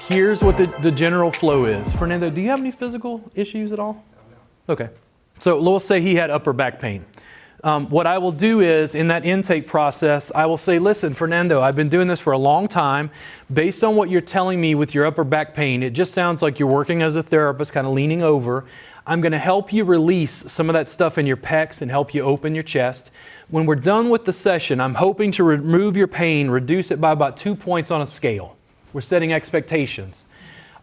here's what the general flow is. Fernando, do you have any physical issues at all? Okay. So let's say he had upper back pain. What I will do is, in that intake process, I will say, listen, Fernando, I've been doing this for a long time. Based on what you're telling me with your upper back pain, it just sounds like you're working as a therapist, kind of leaning over. I'm going to help you release some of that stuff in your pecs and help you open your chest. When we're done with the session, I'm hoping to remove your pain, reduce it by about 2 points on a scale. We're setting expectations.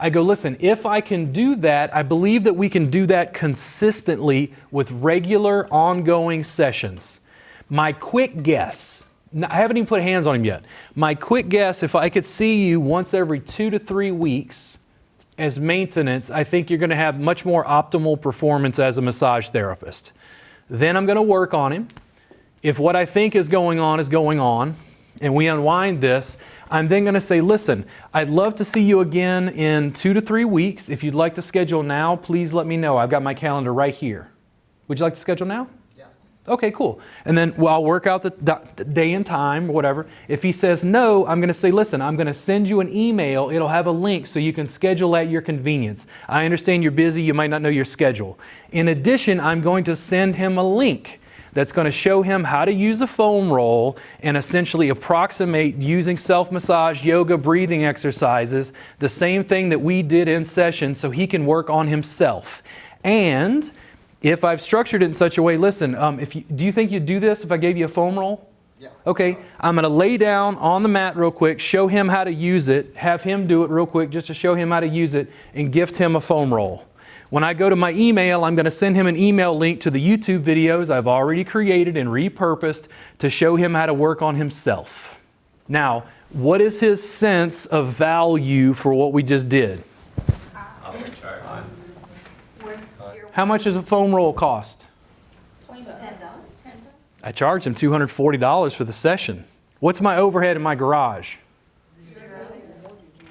I go, listen, if I can do that, I believe that we can do that consistently with regular ongoing sessions. My quick guess, I haven't even put hands on him yet. My quick guess, if I could see you once every 2 to 3 weeks as maintenance, I think you're going to have much more optimal performance as a massage therapist. Then I'm going to work on him. If what I think is going on, and we unwind this, I'm then going to say, listen, I'd love to see you again in 2 to 3 weeks. If you'd like to schedule now, please let me know. I've got my calendar right here. Would you like to schedule now? Yes. Okay, cool. And then I'll work out the day and time or whatever. If he says no, I'm going to say, listen, I'm going to send you an email. It'll have a link so you can schedule at your convenience. I understand you're busy. You might not know your schedule. In addition, I'm going to send him a link that's going to show him how to use a foam roll and essentially approximate using self-massage, yoga, breathing exercises, the same thing that we did in session, so he can work on himself. And if I've structured it in such a way, listen, do you think you'd do this if I gave you a foam roll? Yeah. Okay, I'm going to lay down on the mat real quick, show him how to use it, have him do it real quick just to show him how to use it, and gift him a foam roll. When I go to my email, I'm going to send him an email link to the YouTube videos I've already created and repurposed to show him how to work on himself. Now, what is his sense of value for what we just did? How much does a foam roll cost? $10. I charged him $240 for the session. What's my overhead in my garage? 0.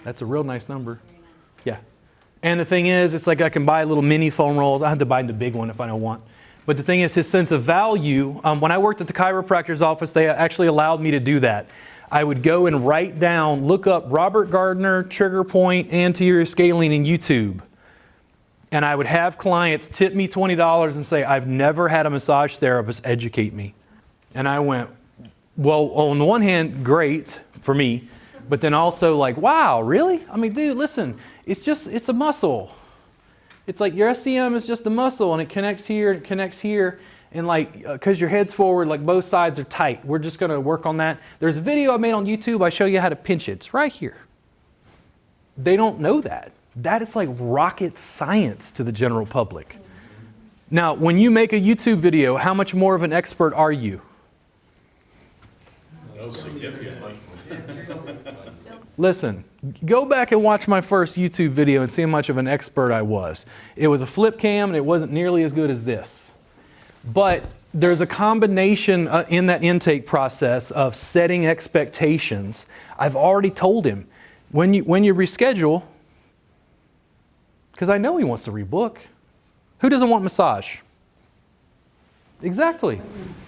That's a real nice number. Yeah. And the thing is, it's like I can buy little mini foam rolls. I have to buy the big one if I don't want. But the thing is, his sense of value, when I worked at the chiropractor's office, they actually allowed me to do that. I would go and write down, look up Robert Gardner, trigger point, anterior scalene in YouTube. And I would have clients tip me $20 and say, I've never had a massage therapist educate me. And I went, well, on the one hand, great for me. But then also like, wow, really? I mean, dude, listen. It's a muscle. It's like your SCM is just a muscle and it connects here, it connects here. And like, because your head's forward, like both sides are tight. We're just going to work on that. There's a video I made on YouTube. I show you how to pinch it. It's right here. They don't know that. That is like rocket science to the general public. Now, when you make a YouTube video, how much more of an expert are you? No, significantly. Listen, go back and watch my first YouTube video and see how much of an expert I was. It was a flip cam and it wasn't nearly as good as this. But there's a combination in that intake process of setting expectations. I've already told him, when you reschedule, because I know he wants to rebook. Who doesn't want massage? Exactly.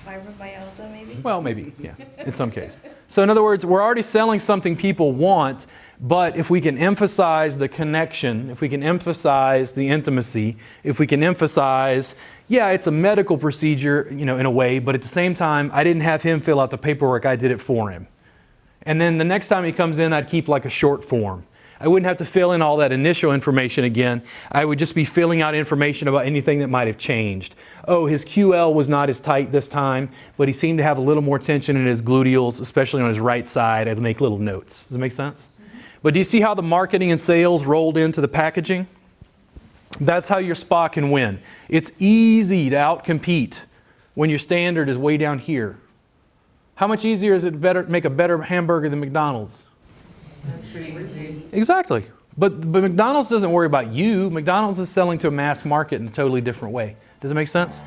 Fibromyalgia, maybe? Well, maybe, yeah, in some case. So in other words, we're already selling something people want, but if we can emphasize the connection, if we can emphasize the intimacy, if we can emphasize, yeah, it's a medical procedure, in a way, but at the same time, I didn't have him fill out the paperwork, I did it for him. And then the next time he comes in, I'd keep like a short form. I wouldn't have to fill in all that initial information again. I would just be filling out information about anything that might have changed. Oh, his QL was not as tight this time, but he seemed to have a little more tension in his gluteals, especially on his right side. I'd make little notes. Does it make sense? But do you see how the marketing and sales rolled into the packaging? That's how your spa can win. It's easy to outcompete when your standard is way down here. How much easier is it to make a better hamburger than McDonald's? That's pretty easy. Exactly. But McDonald's doesn't worry about you. McDonald's is selling to a mass market in a totally different way. Does it make sense?